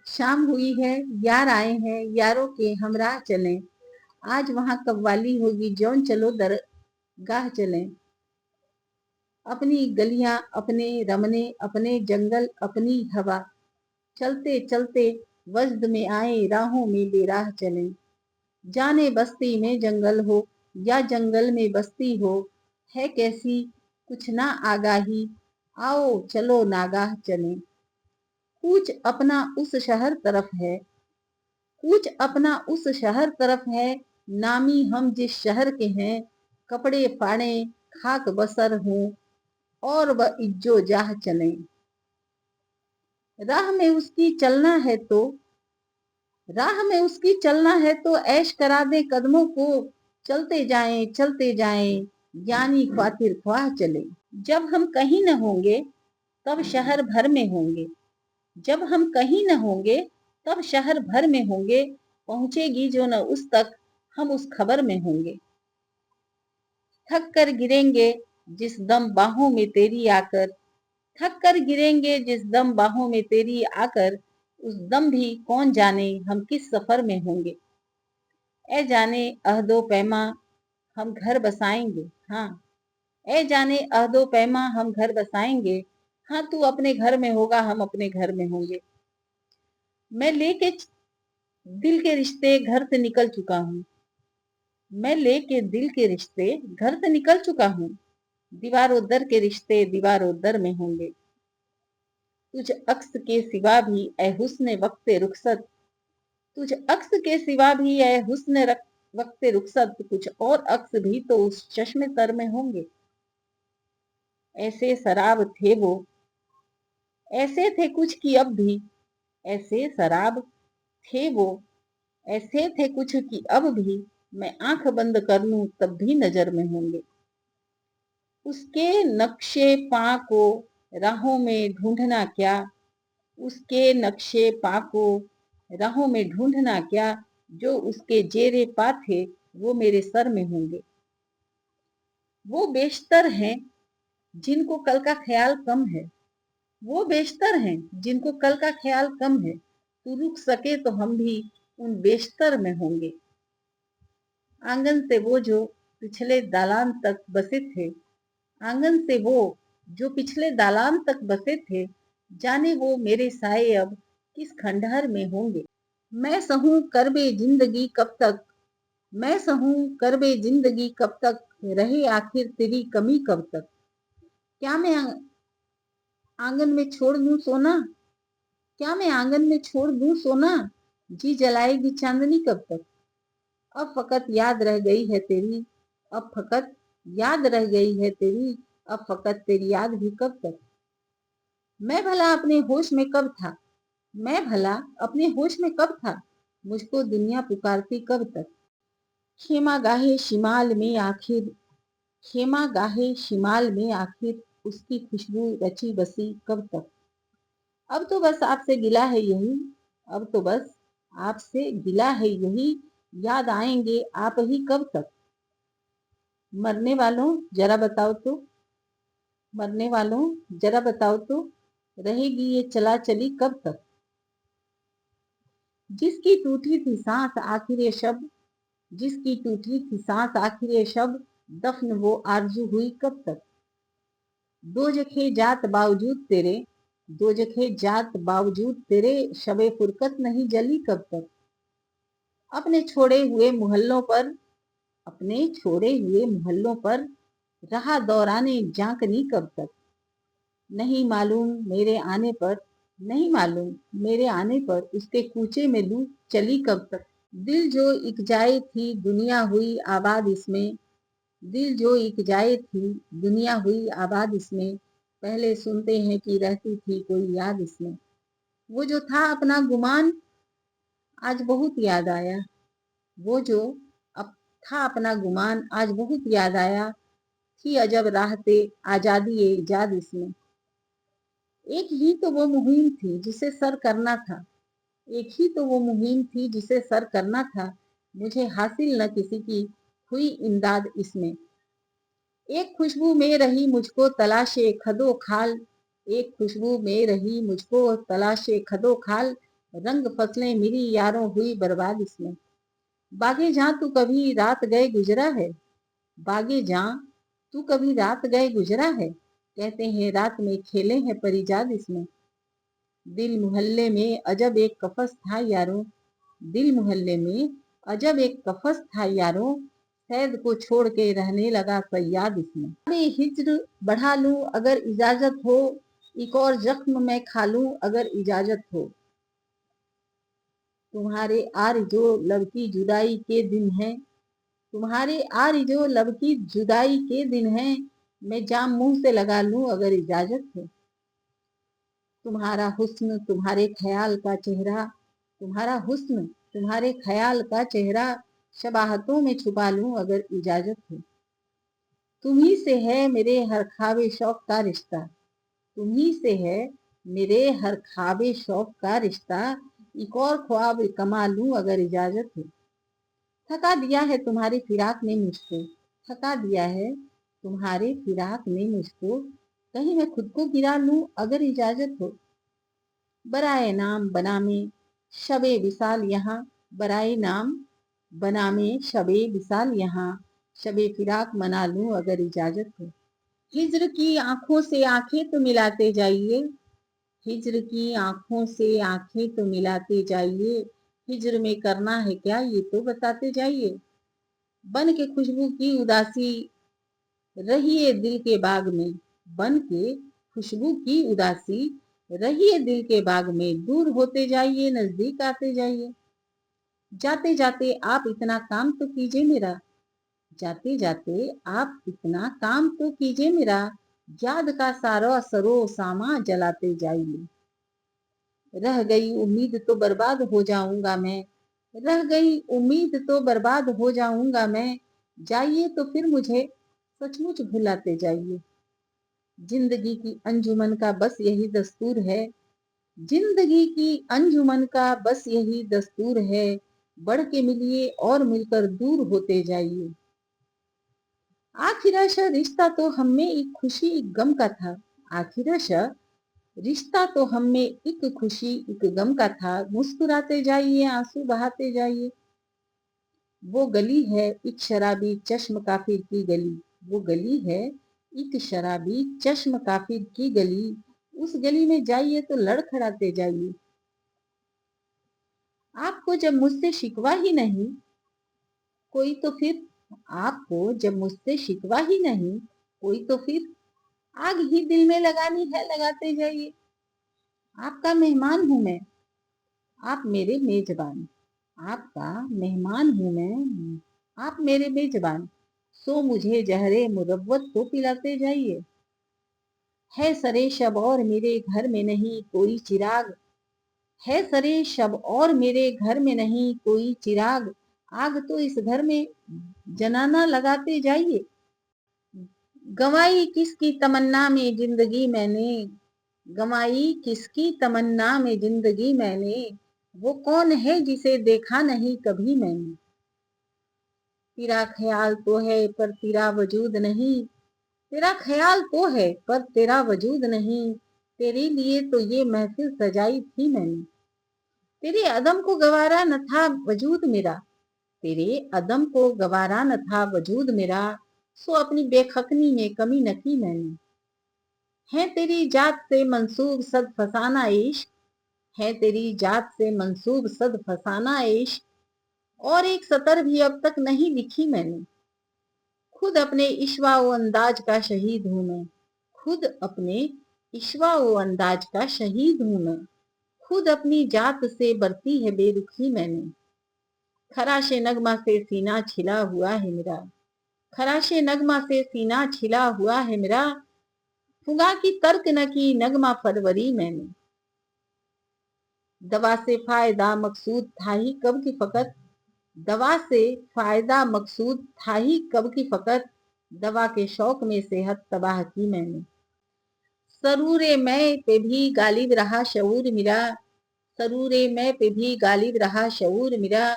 शाम हुई है, यार आए हैं, यारों के हमराह चलें। आज वहां कव्वाली होगी, जौन चलो दरगाह चलें। अपनी गलियां, अपने रमने, अपने जंगल, अपनी हवा, चलते चलते वजद में आए, राहों में बेराह चलें। जाने बस्ती में जंगल हो या जंगल में बस्ती हो, है कैसी कुछ ना आगाही, आओ चलो नागाह चलें। कूच अपना उस शहर तरफ है, कूच अपना उस शहर तरफ है, नामी हम जिस शहर के हैं। कपड़े फाड़े खाक बसर हों, और व इज्जो जाह चलें। राह में उसकी चलना है तो राह में उसकी चलना है तो ऐश करा दे कदमों को। चलते जाएं यानी ख्वातिर ख्वाह चले। जब हम कहीं न होंगे तब शहर भर में होंगे, जब हम कहीं न होंगे तब शहर भर में होंगे। पहुंचेगी जो न उस तक, हम उस खबर में होंगे। थक कर गिरेंगे जिस दम बाहों में तेरी आकर, थक कर गिरेंगे जिस दम बाहों में तेरी आकर। उस दम भी कौन जाने हम किस सफर में होंगे। ए जाने अहदो पैमा हम घर बसाएंगे, हाँ। ए जाने अहदो पैमा हम घर बसाएंगे, हाँ। तू अपने घर में होगा, हम अपने घर में होंगे। मैं लेके दिल के रिश्ते घर से निकल चुका हूँ, मैं लेके दिल के रिश्ते घर से निकल चुका हूँ। दीवारों दर के रिश्ते दीवारों दर में होंगे। तुझ अक्स के सिवा भी ए हुस्न वक्त रुखसत, तुझ अक्स के सिवा भी ए हुस्न वक्त रुखसत। कुछ और अक्स भी तो उस चश्मे तर में होंगे। ऐसे शराब थे वो, ऐसे थे कुछ की अब भी, ऐसे शराब थे वो, ऐसे थे कुछ की अब भी। मैं आंख बंद कर लूं तब भी नजर में होंगे। उसके नक्शे पा को राहों में ढूंढना क्या, उसके नक्शे पा को राहों में ढूंढना क्या। जो उसके जेरे पा थे वो मेरे सर में होंगे। वो बेशतर हैं जिनको कल का ख्याल कम है, वो बेशतर हैं जिनको कल का ख्याल कम है। तू रुक सके तो हम भी उन बेशतर में होंगे। आंगन से वो जो पिछले दालान तक बसे थे, आंगन से वो जो पिछले दालान तक बसे थे, जाने वो मेरे साए अब किस खंडहर में होंगे। मैं सहूं करबे जिंदगी कब तक, मैं सहूं करबे जिंदगी कब तक, रहे आखिर तेरी कमी कब तक। क्या मैं आंगन में छोड़ दूं सोना, क्या मैं आंगन में छोड़ दूं सोना, जी जलाएगी चांदनी कब तक। अब फकत याद रह गई है तेरी, अब फकत याद रह गई है तेरी, अब फकत तेरी याद भी कब तक। मैं भला अपने होश में कब था, मैं भला अपने होश में कब था, मुझको दुनिया पुकारती कब तक। खेमा गाहे शिमाल में आखिर, खेमा गाहे शिमाल में आखिर, उसकी खुशबू रची बसी कब तक। अब तो बस आपसे गिला है यही, अब तो बस आपसे गिला है यही, याद आएंगे आप ही कब तक। मरने वालों जरा बताओ तो, मरने वालों जरा बताओ तो, रहेगी ये चला चली कब तक। जिसकी टूटी थी सांस आखिर ये शब, जिसकी टूटी थी सांस आखिर ये शब, दफन वो आरजू हुई कब तक। दो जखे जात बावजूद तेरे, दो जखे जात बावजूद तेरे, शबे फुरकत नहीं जली कब तक। अपने छोड़े हुए मोहल्लों पर, अपने छोड़े हुए मोहल्लों पर, रहा दौराने झांकनी कब तक। नहीं मालूम मेरे आने पर, नहीं मालूम मेरे आने पर, उसके कूचे में लू चली कब तक। दिल जो एक जाए थी दुनिया हुई आबाद इसमें, दिल जो एक जाए थी दुनिया हुई आबाद इसमें, पहले सुनते हैं कि रहती थी कोई याद इसमें। वो जो था अपना गुमान आज बहुत याद आया, वो जो अब था अपना गुमान आज बहुत याद आया। थी अजब राहते आजादी ए इजाद इसमें। एक ही तो वो मुहिम थी जिसे सर करना था, एक ही तो वो मुहिम थी जिसे सर करना था, मुझे हासिल न किसी की हुई इमदाद इसमें। एक खुशबू में रही मुझको तलाशे खदो खाल, एक खुशबू में रही मुझको तलाशे खदो खाल, रंग फसलें मेरी यारों हुई बर्बाद इसमें। बागे जहाँ तू कभी रात गए गुजरा है, बागे जहाँ तू कभी रात गए गुजरा है, कहते हैं रात में खेले हैं परिजाद इसमें। दिल मोहल्ले में अजब एक कफस था यारों, दिल मोहल्ले में अजब एक कफस था यारों, सैद को छोड़ के रहने लगा सयाद इसमें। मैं हिज्र बढ़ा लूं अगर इजाजत हो, एक और जख्म मैं खा लूं अगर इजाजत हो। तुम्हारे आरज़ो लब की जुदाई के दिन है, तुम्हारे आरज़ो लब की जुदाई के दिन है, मैं जाम मुंह से लगा लूं अगर इजाजत हो। तुम्हारा हुस्न तुम्हारे ख्याल का चेहरा, तुम्हारा हुस्न तुम्हारे ख्याल का चेहरा, शबाहतों में छुपा लूं अगर इजाजत हो। तुम्ही से है मेरे हर ख्वाबे शौक का रिश्ता, तुम्ही से है मेरे हर ख्वाबे शौक का रिश्ता, एक और ख्वाब कमा लूं अगर इजाजत हो। थका दिया है तुम्हारी फिराक ने मुझको, थका दिया है तुम्हारे फिराक ने मुझको, कहीं मैं खुद को गिरा लूं अगर इजाजत हो। बराए नाम बनामे शबे विसाल यहाँ, बराए नाम बनामे शबे विसाल यहाँ, शबे फिराक मना लूं अगर इजाजत हो। हिज्र की आंखों से आंखें तो मिलाते जाइए, हिज्र की आंखों से आंखें तो मिलाते जाइए, हिज्र में करना है क्या ये तो बताते जाइए। बन के खुशबू की उदासी रहिए दिल के बाग में, बन के खुशबू की उदासी रहिए दिल के बाग में, दूर होते जाइए नजदीक आते जाइए। जाते जाते आप इतना काम तो कीजिए मेरा, जाते जाते आप इतना काम तो कीजिए मेरा, याद का सारा सरो सामा जलाते जाइए। रह गई उम्मीद तो बर्बाद हो जाऊंगा मैं, रह गई उम्मीद तो बर्बाद हो जाऊंगा मैं, जाइए तो फिर मुझे सचमुच भुलाते जाइए। जिंदगी की अंजुमन का बस यही दस्तूर है, जिंदगी की अंजुमन का बस यही दस्तूर है, बढ़ के मिलिए और मिलकर दूर होते जाइए। आखिरश रिश्ता तो हमें एक खुशी एक गम का था, आखिरश रिश्ता तो हमें एक खुशी एक गम का था, मुस्कुराते जाइए आंसू बहाते जाइए। वो गली है एक शराबी चश्म काफिर की गली, वो गली है एक शराबी चश्म काफिर की गली, उस गली में जाइए तो लड़खड़ाते जाइए। आपको जब मुझसे शिकवा ही नहीं कोई तो फिर, आपको जब मुझसे शिकवा ही नहीं कोई तो फिर, आग ही दिल में लगानी है लगाते जाइए। आपका मेहमान हूं मैं, आप मेरे मेजबान, आपका मेहमान हूं मैं, आप मेरे मेजबान, सो मुझे जहरे मुरव्वत तो पिलाते जाइए। है सरे शब और मेरे घर में नहीं कोई चिराग, है सरे शब और मेरे घर में नहीं कोई चिराग, आग तो इस घर में जनाना लगाते जाइए। गंवाई किसकी तमन्ना में जिंदगी मैंने, गंवाई किसकी तमन्ना में जिंदगी मैंने, वो कौन है जिसे देखा नहीं कभी मैंने। तेरा ख्याल तो है पर तेरा वजूद नहीं, तेरा ख्याल तो है पर तेरा वजूद नहीं, तेरे लिए तो ये महफिल सजाई थी मैंने। तेरे अदम को गवारा न था वजूद मेरा, तेरे अदम को गवारा न था वजूद मेरा, सो अपनी बेखकनी में कमी न की मैंने। है तेरी जात से मंसूब सद फसाना इश्क, है तेरी जात से मंसूब सद फसाना इश्क, और एक सतर भी अब तक नहीं लिखी मैंने। खुद अपने इश्वा व अंदाज का शहीद हूं मैं, खुद अपने इश्वा व अंदाज का शहीद हूं मैं, खुद अपनी जात से बरती है बेरुखी मैंने। खराशे नगमा से सीना छिला हुआ है मेरा, खराशे नगमा से सीना छिला हुआ है मेरा, फुगा की तर्क न की नगमा फरवरी मैंने। दवा से फायदा मकसूद था ही कब की फकत, दवा से फायदा मकसूद था ही कब की फकत, दवा के शौक में सेहत तबाह की मैंने। सरूरे मैं पे भी गालिब रहा शऊर मेरा, सरूरे मैं पे भी गालिब रहा शऊर मेरा,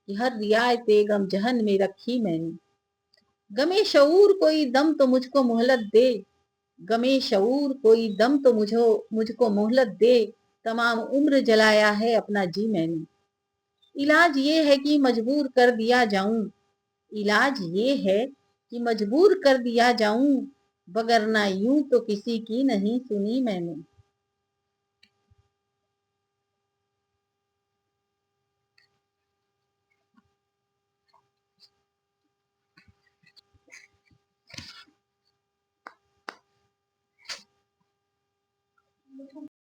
कि हर रियायत गम जहन में रखी मैंने। गमे शऊर कोई दम तो मुझको मोहलत दे, गमे शऊर कोई दम तो मुझको मोहलत दे, तमाम उम्र जलाया है अपना जी मैंने। इलाज ये है कि मजबूर कर दिया जाऊं, इलाज ये है कि मजबूर कर दिया जाऊं, वगरना यूं तो किसी की नहीं सुनी मैंने।